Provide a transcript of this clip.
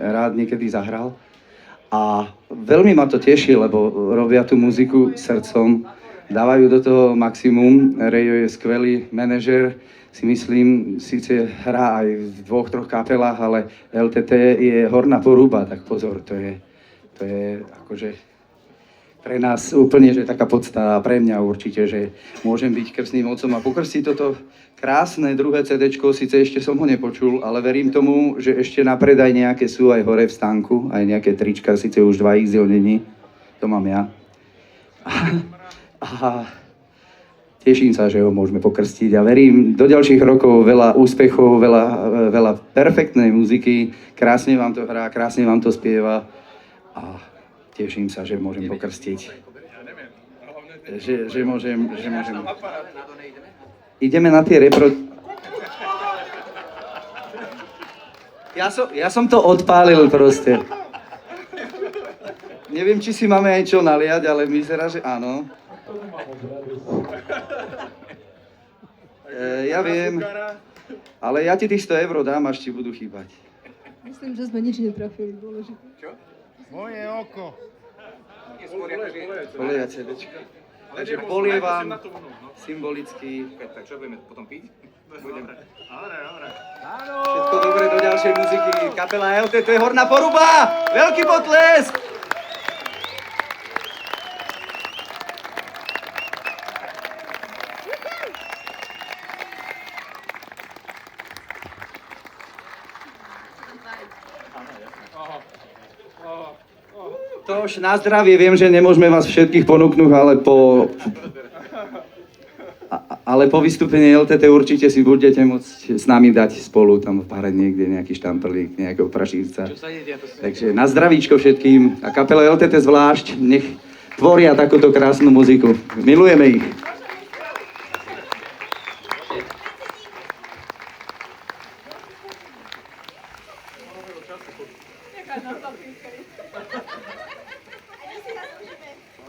rád niekedy zahral. A veľmi ma to teší, lebo robia tú muziku srdcom, dávajú do toho maximum. Rejo je skvelý manažer, si myslím, síce hrá aj v 2-3 kapelách, ale LTT je horná porúba, tak pozor, to je akože pre nás úplne, že taká podsta a pre mňa určite, že môžem byť krstným otcom a pokrstiť toto krásne druhé CDčko, síce ešte som ho nepočul, ale verím tomu, že ešte na predaj nejaké sú aj hore v stánku, aj nejaké trička, síce už 2XL není, to mám ja. A teším sa, že ho môžeme pokrstiť a verím do ďalších rokov veľa úspechov, veľa perfektnej muziky, krásne vám to hrá, krásne vám to spieva a teším sa, že môžem pokrstiť. Že môžem. Ideme na tie Ja som to odpálil proste. Neviem, či si máme aj čo naliať, ale vyzerá, že áno. Ja viem, ale ja ti tých 100 eur dám, až ti budú chýbať. Myslím, že sme nič netrafili, dôležité. Čo? Moje oko. Polieja CDčka. Takže polievam symbolicky. Tak čo budeme potom piť? Dobre. Všetko dobré do ďalšej muziky. Kapela LTT Horná Poruba! Veľký potlesk! To už na zdravie, viem, že nemôžeme vás všetkých ponúknuť, ale po vystúpení LTT určite si budete môcť s nami dať spolu tam v páre niekde nejaký štamprlík, nejakého pražívca. Takže na zdravíčko všetkým a kapela LTT zvlášť, nech tvoria takúto krásnu muziku. Milujeme ich. Jaká na